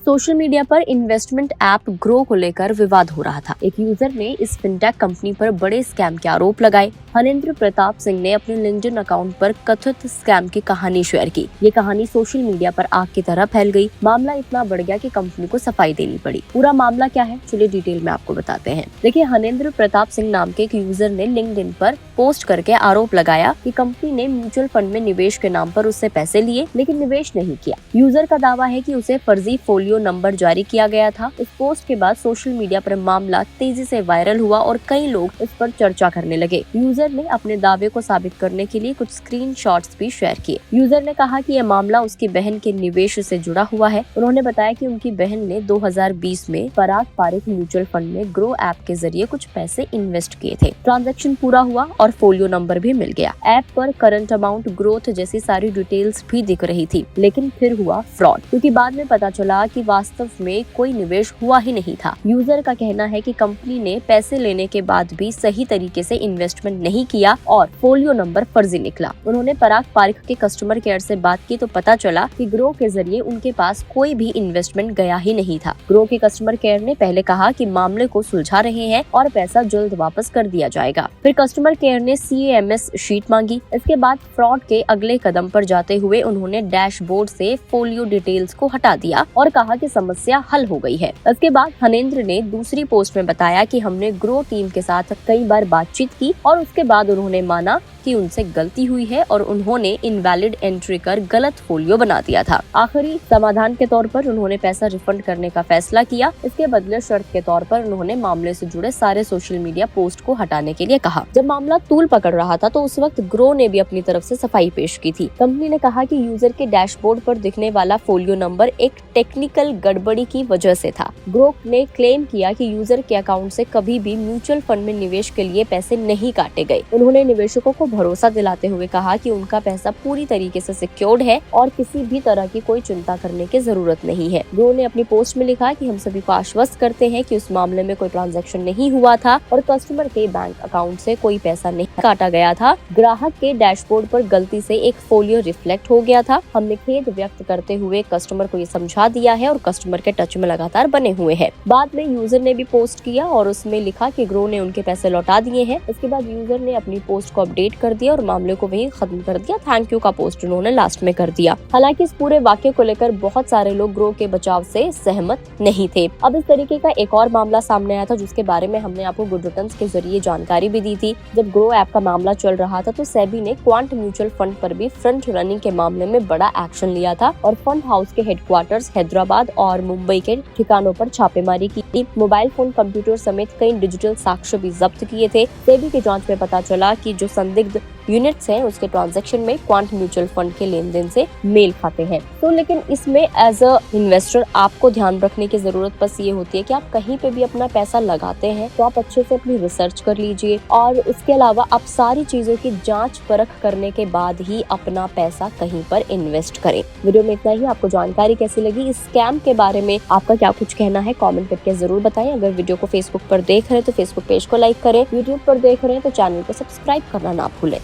Social media पर investment app grow को लेकर विवाद हो रहा था। एक यूजर ने इस फिनटेक कंपनी पर बड़े स्कैम के आरोप लगाए। हरेंद्र प्रताप सिंह ने अपने लिंक्डइन अकाउंट पर कथित स्कैम की कहानी शेयर की। ये कहानी सोशल मीडिया पर आग की तरह फैल गई। मामला इतना बढ़ गया कि कंपनी को सफाई देनी पड़ी। पूरा मामला क्या है, चलिए डिटेल में आपको बताते हैं। देखिए, हरेंद्र प्रताप सिंह नाम के एक यूजर ने लिंक्डइन पर पोस्ट करके आरोप लगाया कि कंपनी ने म्यूचुअल फंड में निवेश के नाम पर उससे पैसे लिए, लेकिन निवेश नहीं किया। यूजर का दावा है कि उसे फर्जी फोलियो नंबर जारी किया गया था। इस पोस्ट के बाद सोशल मीडिया पर मामला तेजी से वायरल हुआ और कई लोग इस पर चर्चा करने लगे। यूजर ने अपने दावे को साबित करने के लिए कुछ स्क्रीनशॉट्स भी शेयर किए। यूजर ने कहा कि यह मामला उसकी बहन के निवेश से जुड़ा हुआ है। उन्होंने बताया कि उनकी बहन ने 2020 में पराग पारिक म्यूचुअल फंड में ग्रो ऐप के जरिए कुछ पैसे इन्वेस्ट किए थे। ट्रांजैक्शन पूरा हुआ और फोलियो नंबर भी मिल गया। ऐप पर करंट अमाउंट, ग्रोथ जैसी सारी डिटेल्स भी दिख रही थी, लेकिन फिर हुआ फ्रॉड, क्योंकि बाद में पता चला कि वास्तव में कोई निवेश हुआ ही नहीं था। यूजर का कहना है कि कंपनी ने पैसे लेने के बाद भी सही तरीके से इन्वेस्टमेंट नहीं किया और फोलियो नंबर फर्जी निकला। उन्होंने पराग पारिक के कस्टमर केयर से बात की तो पता चला कि ग्रो के जरिए उनके पास कोई भी इन्वेस्टमेंट गया ही नहीं था। ग्रो के कस्टमर केयर ने पहले कहा कि मामले को सुलझा रहे हैं और पैसा जल्द वापस कर दिया जाएगा। फिर कस्टमर केयर ने CAMS शीट मांगी। इसके बाद फ्रॉड के अगले कदम पर जाते हुए उन्होंने डैशबोर्ड से फोलियो डिटेल्स को हटा दिया और कहा कि समस्या हल हो गई है। इसके बाद हरेंद्र ने दूसरी पोस्ट में बताया कि हमने ग्रो टीम के साथ कई बार बातचीत की और उसके बाद उन्होंने माना कि उनसे गलती हुई है और उन्होंने इनवैलिड एंट्री कर गलत फोलियो बना दिया था। आखिरी समाधान के तौर पर उन्होंने पैसा रिफंड करने का फैसला किया। इसके बदले शर्त के तौर पर उन्होंने मामले से जुड़े सारे सोशल मीडिया पोस्ट को हटाने के लिए कहा। जब मामला तूल पकड़ रहा था तो उस वक्त ग्रो ने भी अपनी तरफ से सफाई पेश की थी। कंपनी ने कहा कि यूजर के डैशबोर्ड पर दिखने वाला फोलियो नंबर एक टेक्निकल गड़बड़ी की वजह से था। ग्रो ने क्लेम किया कि यूजर के अकाउंट से कभी भी म्यूचुअल फंड में निवेश के लिए पैसे नहीं काटे गए। उन्होंने निवेशकों को भरोसा दिलाते हुए कहा कि उनका पैसा पूरी तरीके से सिक्योर्ड है और किसी भी तरह की कोई चिंता करने की जरूरत नहीं है। ग्रो ने अपनी पोस्ट में लिखा कि हम सभी को आश्वस्त करते हैं कि उस मामले में कोई ट्रांजैक्शन नहीं हुआ था और कस्टमर के बैंक अकाउंट से कोई पैसा नहीं काटा गया था। ग्राहक के डैशबोर्ड पर गलती से एक फोलियो रिफ्लेक्ट हो गया था। हमने खेद व्यक्त करते हुए कस्टमर को ये समझा दिया है और कस्टमर के टच में लगातार बने हुए हैं। बाद में यूजर ने भी पोस्ट किया और उसमें लिखा कि ग्रो ने उनके पैसे लौटा दिए हैं। इसके बाद यूजर ने अपनी पोस्ट को अपडेट कर दिया और मामले को वहीं खत्म कर दिया। थैंक यू का पोस्ट उन्होंने लास्ट में कर दिया। हालांकि इस पूरे वाक्य को लेकर बहुत सारे लोग ग्रो के बचाव से सहमत नहीं थे। अब इस तरीके का एक और मामला सामने आया था जिसके बारे में हमने आपको गुड रिटर्न्स के जरिए जानकारी भी दी थी। जब ग्रो ऐप का मामला चल रहा था तो सेबी ने क्वांट म्यूचुअल फंड पर भी फ्रंट रनिंग के मामले में बड़ा एक्शन लिया था और फंड हाउस के हेडक्वार्टर्स हैदराबाद और मुंबई के ठिकानों पर छापेमारी की। मोबाइल फोन, कंप्यूटर समेत कई डिजिटल साक्ष्य भी जब्त किए थे। सेबी की जांच में पता चला कि जो संदिग्ध यूनिट्स हैं उसके ट्रांजैक्शन में क्वांट म्यूचुअल फंड के लेन देन से मेल खाते हैं। तो लेकिन इसमें एज अ इन्वेस्टर आपको ध्यान रखने की जरूरत बस ये होती है कि आप कहीं पे भी अपना पैसा लगाते हैं तो आप अच्छे से अपनी रिसर्च कर लीजिए और इसके अलावा आप सारी चीजों की जांच परख करने के बाद ही अपना पैसा कहीं पर इन्वेस्ट करें। वीडियो में इतना ही। आपको जानकारी कैसी लगी, इस स्कैम के बारे में आपका क्या कुछ कहना है, कमेंट करके जरूर बताएं। अगर वीडियो को फेसबुक पर देख रहे हैं तो फेसबुक पेज को लाइक करें, यूट्यूब पर देख रहे हैं तो चैनल को सब्सक्राइब करना ना भूलें।